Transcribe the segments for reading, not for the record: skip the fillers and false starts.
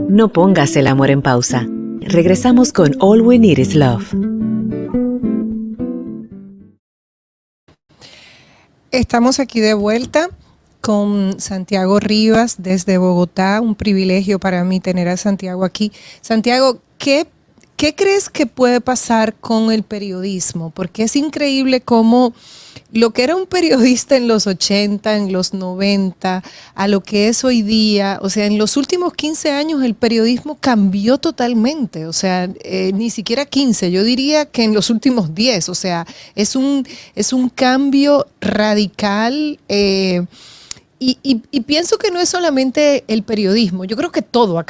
No pongas el amor en pausa. Regresamos con All We Need Is Love. Estamos aquí de vuelta con Santiago Rivas desde Bogotá. Un privilegio para mí tener a Santiago aquí. Santiago, ¿qué crees que puede pasar con el periodismo? Porque es increíble cómo lo que era un periodista en los 80, en los 90, a lo que es hoy día, o sea, en los últimos 15 años el periodismo cambió totalmente, o sea, ni siquiera 15, yo diría que en los últimos 10, o sea, es un cambio radical. Y pienso que no es solamente el periodismo, yo creo que todo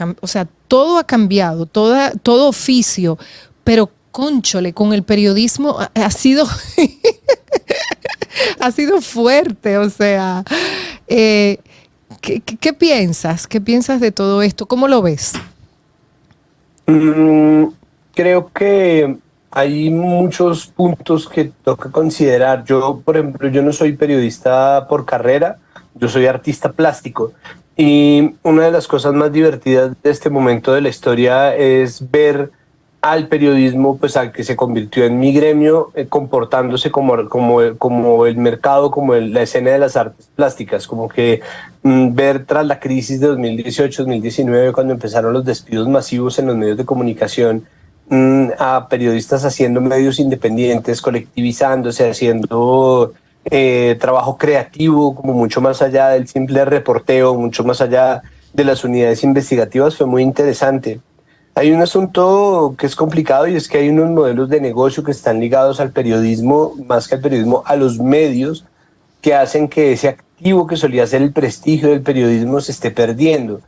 todo ha cambiado, todo oficio, pero cónchole, con el periodismo ha sido ha sido fuerte, o sea, ¿qué piensas? ¿Qué piensas de todo esto? ¿Cómo lo ves? Creo que hay muchos puntos que toca considerar. Yo, por ejemplo, yo no soy periodista por carrera, yo soy artista plástico. Y una de las cosas más divertidas de este momento de la historia es ver al periodismo, pues al que se convirtió en mi gremio, comportándose como el mercado, como la escena de las artes plásticas, como que ver tras la crisis de 2018-2019, cuando empezaron los despidos masivos en los medios de comunicación, a periodistas haciendo medios independientes, colectivizándose, haciendo trabajo creativo, como mucho más allá del simple reporteo, mucho más allá de las unidades investigativas, fue muy interesante. Hay un asunto que es complicado y es que hay unos modelos de negocio que están ligados al periodismo, más que al periodismo, a los medios, que hacen que ese activo que solía ser el prestigio del periodismo se esté perdiendo.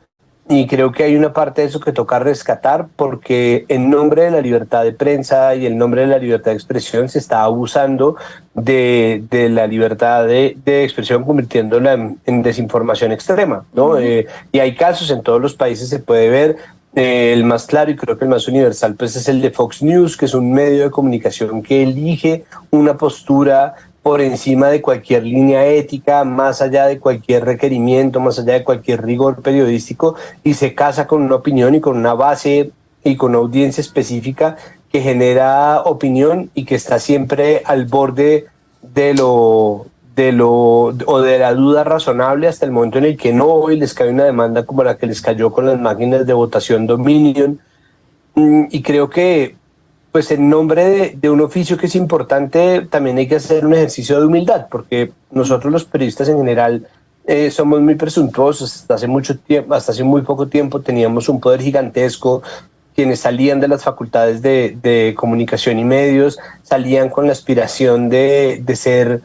Y creo que hay una parte de eso que toca rescatar, porque en nombre de la libertad de prensa y en nombre de la libertad de expresión se está abusando de la libertad de expresión, convirtiéndola en desinformación extrema, ¿no? Y hay casos en todos los países, se puede ver. El más claro y creo que el más universal pues es el de Fox News, que es un medio de comunicación que elige una postura por encima de cualquier línea ética, más allá de cualquier requerimiento, más allá de cualquier rigor periodístico, y se casa con una opinión y con una base y con una audiencia específica que genera opinión y que está siempre al borde de la duda razonable, hasta el momento en el que no hoy les cae una demanda como la que les cayó con las máquinas de votación Dominion. Y creo que pues en nombre de un oficio que es importante, también hay que hacer un ejercicio de humildad, porque nosotros los periodistas en general somos muy presuntuosos. Hasta hace mucho tiempo, hasta hace muy poco tiempo teníamos un poder gigantesco. Quienes salían de las facultades de comunicación y medios salían con la aspiración de ser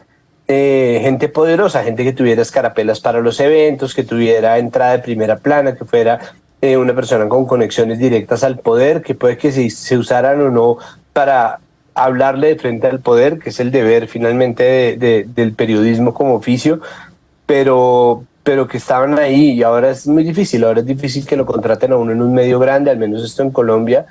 gente poderosa, gente que tuviera escarapelas para los eventos, que tuviera entrada de primera plana, que fuera una persona con conexiones directas al poder, que puede que se usaran o no para hablarle de frente al poder, que es el deber finalmente del periodismo como oficio, pero que estaban ahí, y ahora es muy difícil. Ahora es difícil que lo contraten a uno en un medio grande, al menos esto en Colombia.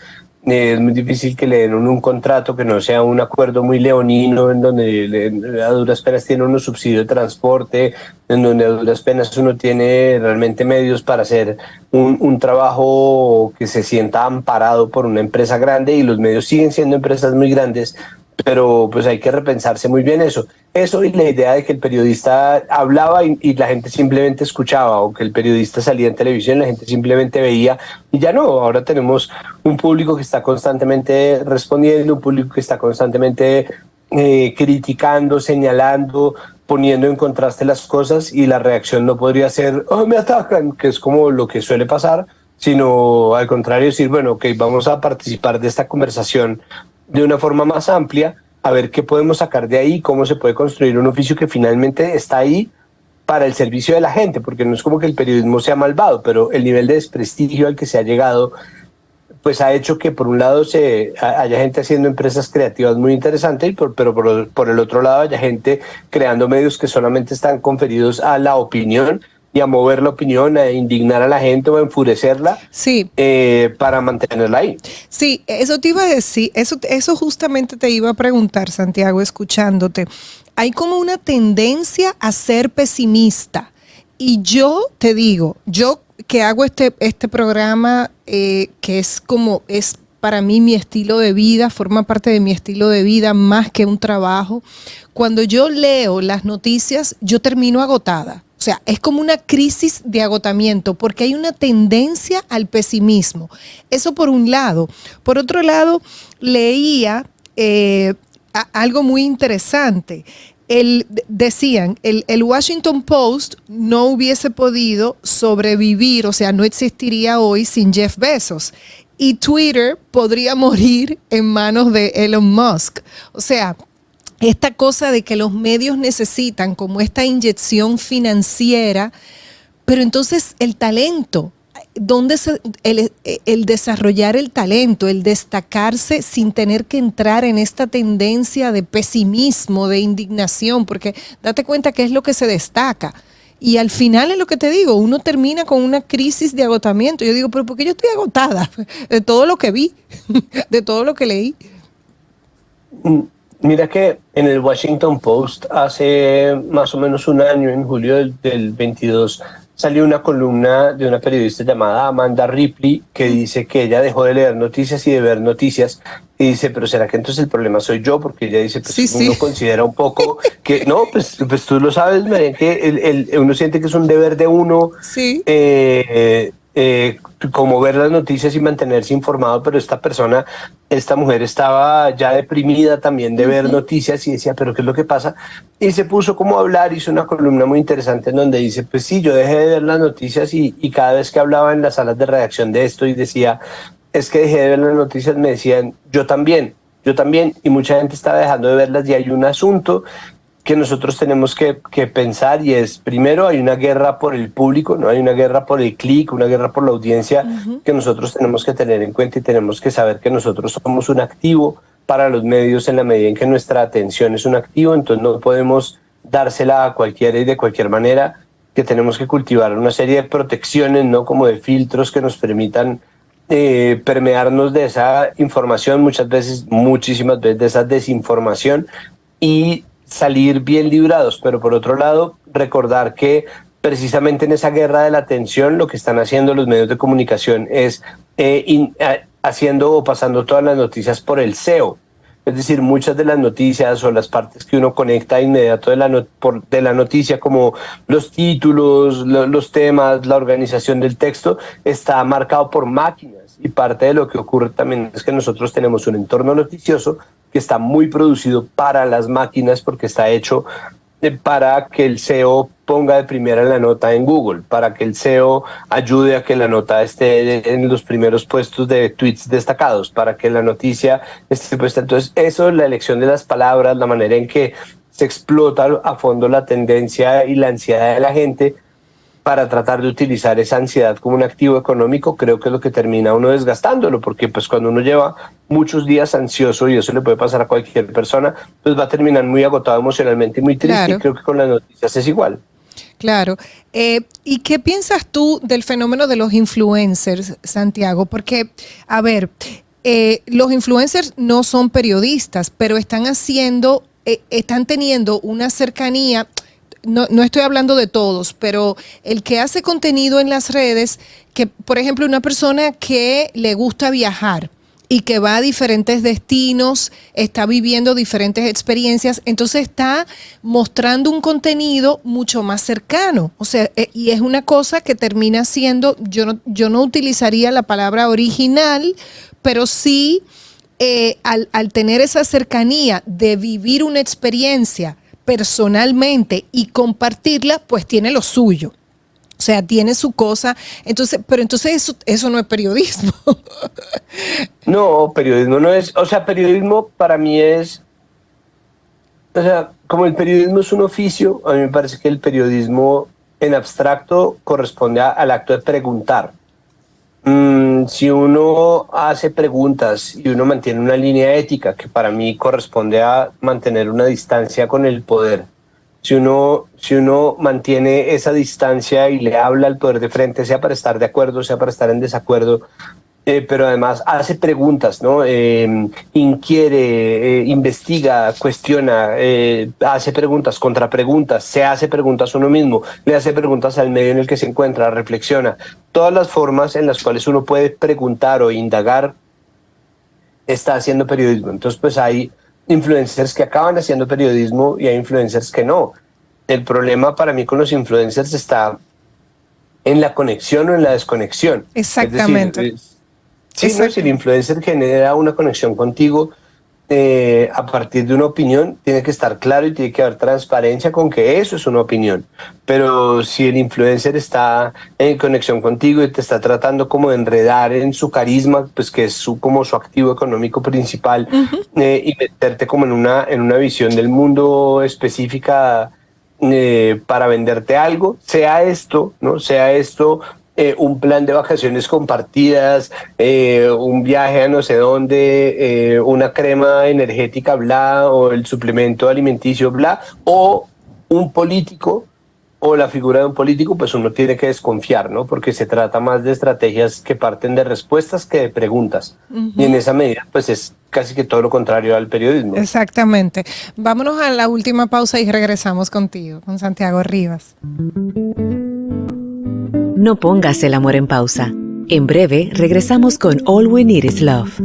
Es muy difícil que le den un contrato que no sea un acuerdo muy leonino, en donde a duras penas tiene uno subsidio de transporte, en donde a duras penas uno tiene realmente medios para hacer un trabajo que se sienta amparado por una empresa grande, y los medios siguen siendo empresas muy grandes, pero pues hay que repensarse muy bien eso. Eso, y la idea de que el periodista hablaba y la gente simplemente escuchaba, o que el periodista salía en televisión y la gente simplemente veía, y ya no. Ahora tenemos un público que está constantemente respondiendo, un público que está constantemente criticando, señalando, poniendo en contraste las cosas, y la reacción no podría ser, oh, me atacan, que es como lo que suele pasar, sino al contrario, decir, bueno, ok, vamos a participar de esta conversación de una forma más amplia, a ver qué podemos sacar de ahí, cómo se puede construir un oficio que finalmente está ahí para el servicio de la gente, porque no es como que el periodismo sea malvado, pero el nivel de desprestigio al que se ha llegado pues ha hecho que por un lado haya gente haciendo empresas creativas muy interesantes, pero por el otro lado haya gente creando medios que solamente están conferidos a la opinión y a mover la opinión, a indignar a la gente o a enfurecerla, sí, para mantenerla ahí. Sí, eso te iba a decir, eso justamente te iba a preguntar, Santiago, escuchándote. Hay como una tendencia a ser pesimista. Y yo te digo, yo que hago este programa, que es para mí mi estilo de vida, forma parte de mi estilo de vida más que un trabajo. Cuando yo leo las noticias, yo termino agotada. O sea, es como una crisis de agotamiento porque hay una tendencia al pesimismo. Eso por un lado. Por otro lado, leía algo muy interesante. Decían, el Washington Post no hubiese podido sobrevivir, o sea, no existiría hoy sin Jeff Bezos. Y Twitter podría morir en manos de Elon Musk. O sea, esta cosa de que los medios necesitan como esta inyección financiera, pero entonces el talento, el desarrollar el talento, el destacarse sin tener que entrar en esta tendencia de pesimismo, de indignación, porque date cuenta que es lo que se destaca. Y al final es lo que te digo, uno termina con una crisis de agotamiento. Yo digo, pero ¿por qué yo estoy agotada? De todo lo que vi, de todo lo que leí. Mira que en el Washington Post hace más o menos un año, en julio del 22, salió una columna de una periodista llamada Amanda Ripley que dice que ella dejó de leer noticias y de ver noticias y dice, pero ¿será que entonces el problema soy yo? Porque ella dice, pues sí, uno sí. considera un poco que, no, pues tú lo sabes, María, que uno siente que es un deber de uno Sí. Como ver las noticias y mantenerse informado, pero esta mujer estaba ya deprimida también de ver noticias y decía, pero ¿qué es lo que pasa? Y se puso como a hablar, hizo una columna muy interesante en donde dice, pues sí, yo dejé de ver las noticias y cada vez que hablaba en las salas de redacción de esto y decía, es que dejé de ver las noticias, me decían, yo también, y mucha gente estaba dejando de verlas y hay un asunto que nosotros tenemos que pensar y es, primero, hay una guerra por el público, no hay una guerra por el clic, una guerra por la audiencia que nosotros tenemos que tener en cuenta y tenemos que saber que nosotros somos un activo para los medios en la medida en que nuestra atención es un activo, entonces no podemos dársela a cualquiera y de cualquier manera, que tenemos que cultivar una serie de protecciones, ¿no? Como de filtros que nos permitan permearnos de esa información, muchísimas veces de esa desinformación y salir bien librados, pero por otro lado, recordar que precisamente en esa guerra de la atención lo que están haciendo los medios de comunicación es haciendo o pasando todas las noticias por el SEO. Es decir, muchas de las noticias o las partes que uno conecta de inmediato de la noticia, como los títulos, los temas, la organización del texto, está marcado por máquinas. Y parte de lo que ocurre también es que nosotros tenemos un entorno noticioso que está muy producido para las máquinas porque está hecho para que el SEO ponga de primera la nota en Google, para que el SEO ayude a que la nota esté en los primeros puestos de tweets destacados, para que la noticia esté puesta. Entonces, eso, la elección de las palabras, la manera en que se explota a fondo la tendencia y la ansiedad de la gente para tratar de utilizar esa ansiedad como un activo económico, creo que es lo que termina uno desgastándolo, porque pues cuando uno lleva muchos días ansioso, y eso le puede pasar a cualquier persona, pues va a terminar muy agotado emocionalmente y muy triste, claro. Y creo que con las noticias es igual. Claro. ¿Y qué piensas tú del fenómeno de los influencers, Santiago? Porque, a ver, los influencers no son periodistas, pero están teniendo una cercanía. No estoy hablando de todos, pero el que hace contenido en las redes, que por ejemplo una persona que le gusta viajar y que va a diferentes destinos, está viviendo diferentes experiencias, entonces está mostrando un contenido mucho más cercano. O sea, y es una cosa que termina siendo, yo no utilizaría la palabra original, pero sí al tener esa cercanía de vivir una experiencia personalmente y compartirla, pues tiene lo suyo. O sea, tiene su cosa. Entonces, pero entonces eso no es periodismo. No, periodismo no es. O sea, periodismo para mí es. O sea, como el periodismo es un oficio, a mí me parece que el periodismo en abstracto corresponde al acto de preguntar. Si uno hace preguntas y uno mantiene una línea ética, que para mí corresponde a mantener una distancia con el poder, si uno mantiene esa distancia y le habla al poder de frente, sea para estar de acuerdo, sea para estar en desacuerdo, pero además hace preguntas, ¿no? Inquiere, investiga, cuestiona, hace preguntas, contrapreguntas, se hace preguntas a uno mismo, le hace preguntas al medio en el que se encuentra, reflexiona. Todas las formas en las cuales uno puede preguntar o indagar está haciendo periodismo. Entonces, pues hay influencers que acaban haciendo periodismo y hay influencers que no. El problema para mí con los influencers está en la conexión o en la desconexión. Exactamente. Es decir, sí, no, si el influencer genera una conexión contigo a partir de una opinión, tiene que estar claro y tiene que haber transparencia con que eso es una opinión. Pero si el influencer está en conexión contigo y te está tratando como de enredar en su carisma, pues que es como su activo económico principal, y meterte como en una visión del mundo específica para venderte algo, sea esto, ¿no? Sea esto un plan de vacaciones compartidas, un viaje a no sé dónde, una crema energética, bla, o el suplemento alimenticio, bla, o un político o la figura de un político, pues uno tiene que desconfiar, ¿no? Porque se trata más de estrategias que parten de respuestas que de preguntas. Y en esa medida, pues es casi que todo lo contrario al periodismo. Exactamente. Vámonos a la última pausa y regresamos contigo, con Santiago Rivas. No pongas el amor en pausa. En breve regresamos con All We Need Is Love.